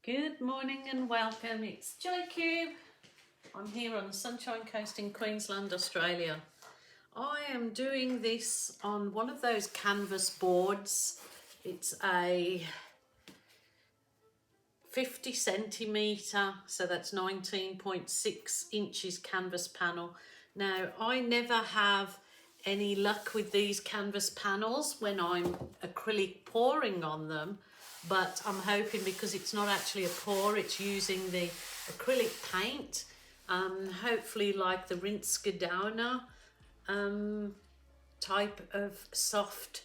Good morning and welcome. It's Joy Cube. I'm here on the Sunshine Coast in Queensland, Australia. I am doing this on one of those canvas boards. It's a 50 centimetre, so that's 19.6 inches canvas panel. Now, I never have any luck with these canvas panels when I'm acrylic pouring on them, but I'm hoping because it's not actually a pour, it's using the acrylic paint, hopefully like the rinse downer type of soft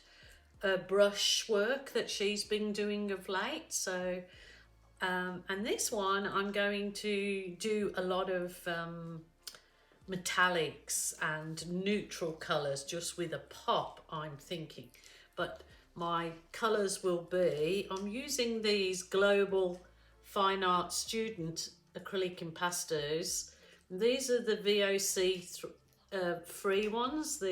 brush work that she's been doing of late. So and this one I'm going to do a lot of metallics and neutral colours just with a pop, I'm thinking. But my colours will be, I'm using these Global Fine Art Student acrylic impastos. These are the VOC free ones,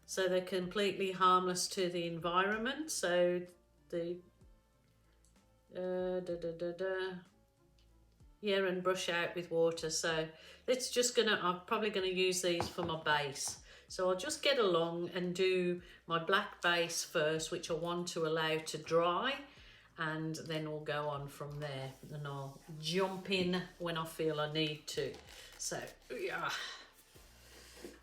so they're completely harmless to the environment. So the yeah, and brush out with water. So it's just I'm probably gonna use these for my base. So I'll just get along and do my black base first, which I want to allow to dry, and then we'll go on from there, and I'll jump in when I feel I need to. So yeah,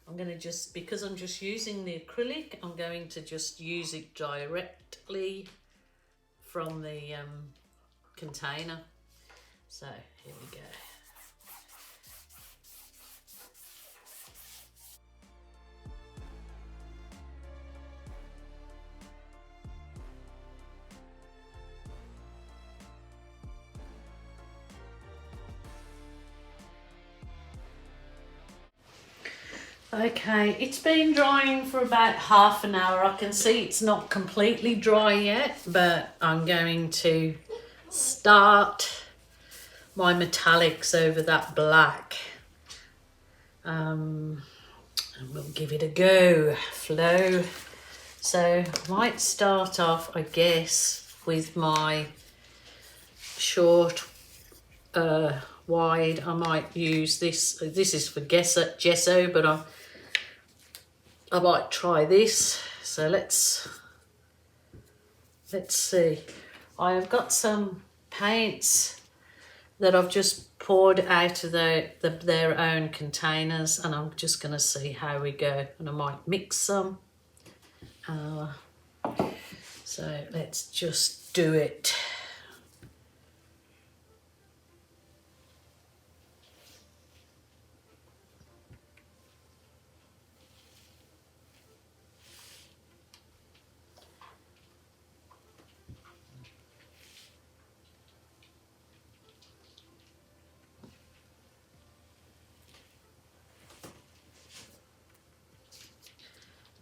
I'm gonna just, because I'm just using the acrylic, I'm going to just use it directly from the container. So here we go. Okay, it's been drying for about half an hour. I can see it's not completely dry yet, but I'm going to start my metallics over that black. And we'll give it a go, flow. So I might start off, I guess, with my short, wide. I might use this. This is for gesso, but I might try this. So let's see. I have got some paints that I've just poured out of their own containers, and I'm just going to see how we go, and I might mix some. So let's just do it.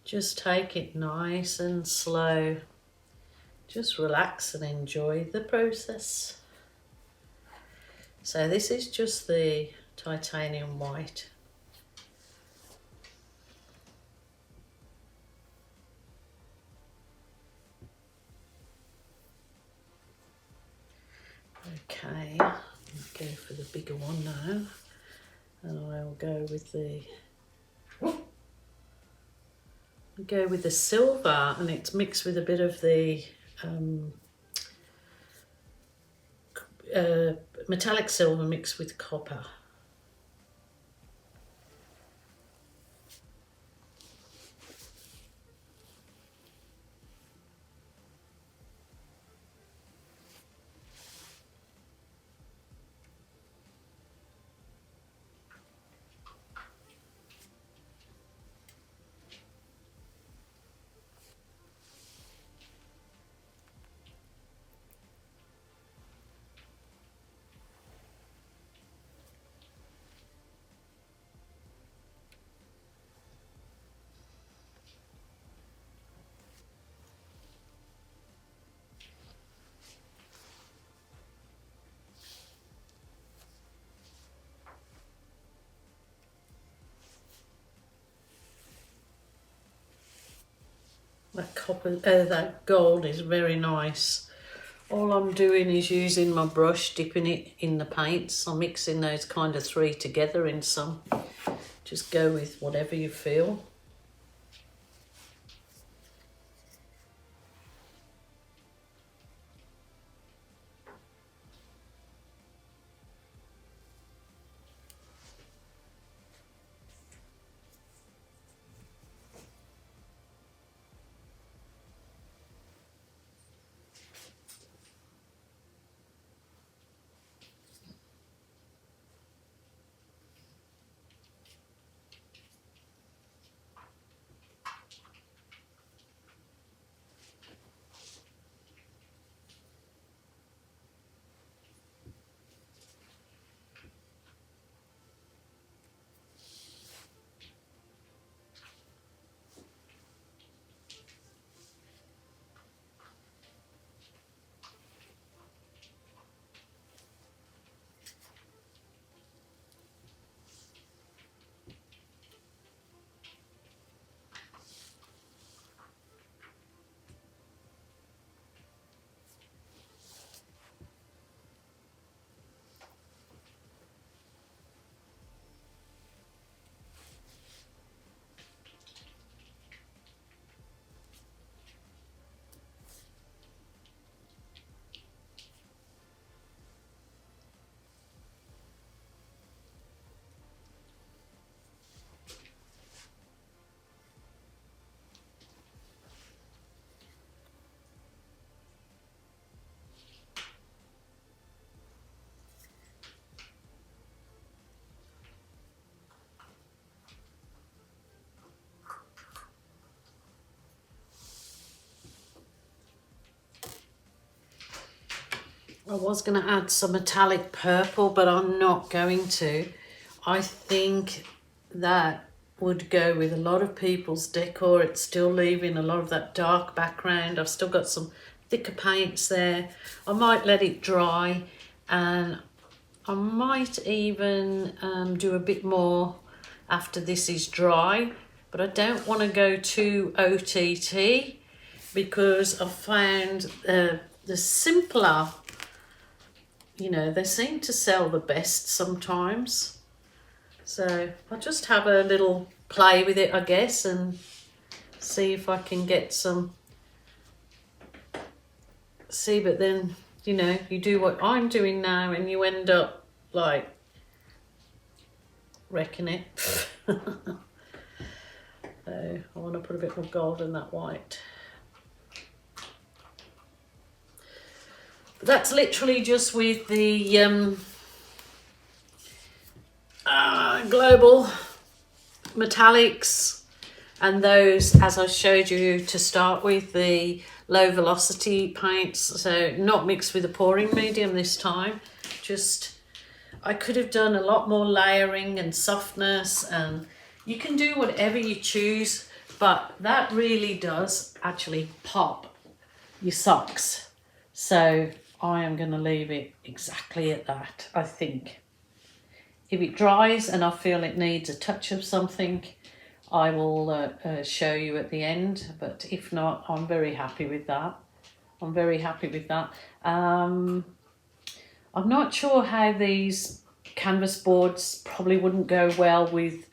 Just take it nice and slow. Just relax and enjoy the process. So this is just the titanium white. Okay, I'll go for the bigger one now, and I will go with the silver, and it's mixed with a bit of the metallic silver mixed with copper. That copper, that gold is very nice All I'm doing is using my brush, dipping it in the paints. I'm mixing those kind of three together in some. Just go with whatever you feel. I was going to add some metallic purple, but I'm not going to. I think that would go with a lot of people's decor. It's still leaving a lot of that dark background. I've still got some thicker paints there. I might let it dry, and I might even do a bit more after this is dry, but I don't want to go too OTT because I've found the simpler, you know, they seem to sell the best sometimes. So I'll just have a little play with it, I guess, and see if I can get some. See, but then, you know, you do what I'm doing now and you end up like wrecking it. So I want to put a bit more gold in that white. But that's literally just with the global metallics and those, as I showed you to start with, the low velocity paints, so not mixed with the pouring medium this time. Just, I could have done a lot more layering and softness, and you can do whatever you choose, but that really does actually pop your socks. So I am going to leave it exactly at that, I think. If it dries and I feel it needs a touch of something, I will show you at the end, but if not, I'm very happy with that. I'm very happy with that. I'm not sure how these canvas boards probably wouldn't go well with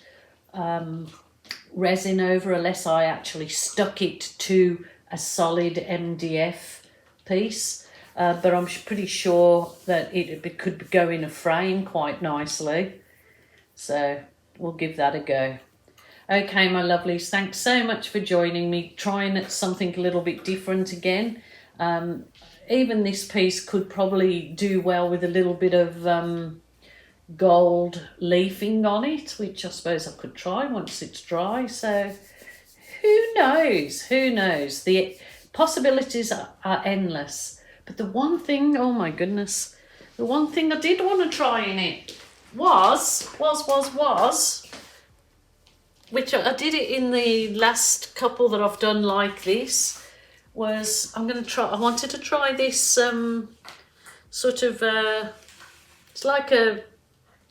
resin over unless I actually stuck it to a solid MDF piece. But I'm pretty sure that it could go in a frame quite nicely. So we'll give that a go. Okay, my lovelies, thanks so much for joining me, trying something a little bit different again. Even this piece could probably do well with a little bit of gold leafing on it, which I suppose I could try once it's dry. So who knows? Who knows? The possibilities are endless. But the one thing, oh my goodness, the one thing I did want to try in it was, which I did it in the last couple that I've done like this, was I wanted to try this sort of, it's like a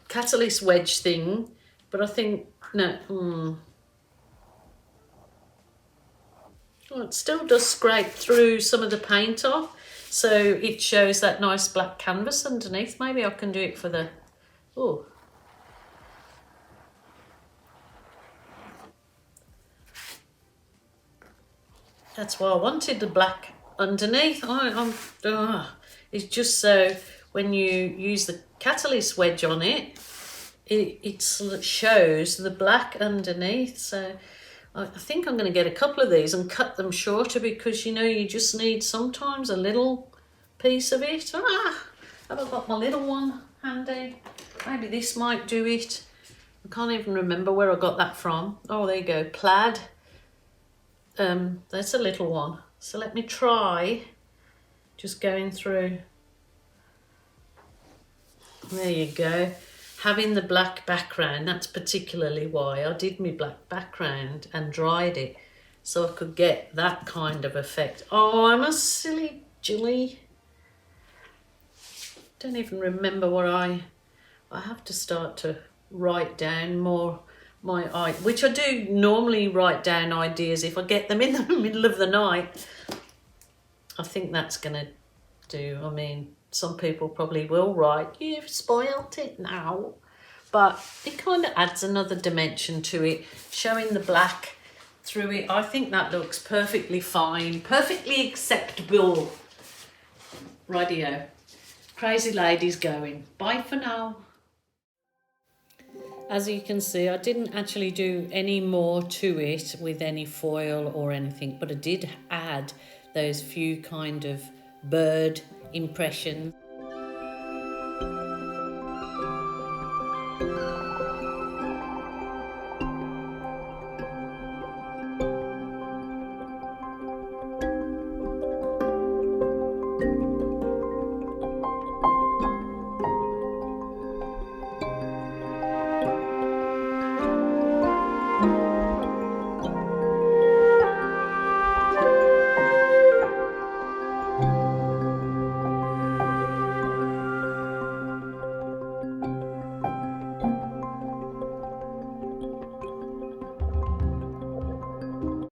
catalyst wedge thing, but I think, no, well, it still does scrape through some of the paint off. so it shows that nice black canvas underneath. Maybe I can do it for the, oh. That's why I wanted the black underneath. It's just so when you use the catalyst wedge on it, it shows the black underneath. So I think I'm going to get a couple of these and cut them shorter, because you know you just need sometimes a little piece of it. Have I got my little one handy? Maybe this might do it. I can't even remember where I got that from. Oh, there you go, plaid. That's a little one. So let me try just going through. There you go. Having the black background, that's particularly why I did my black background and dried it, so I could get that kind of effect. Oh, I'm a silly Julie. Don't even remember what I have to start to write down more which I do normally write down ideas if I get them in the middle of the night. I think that's gonna do. I mean, some people probably will write, "You've spoiled it now," but it kind of adds another dimension to it, showing the black through it. I think that looks perfectly fine, perfectly acceptable. Rightio. Crazy lady's going. Bye for now. As you can see, I didn't actually do any more to it with any foil or anything, but I did add those few kind of bird impressions.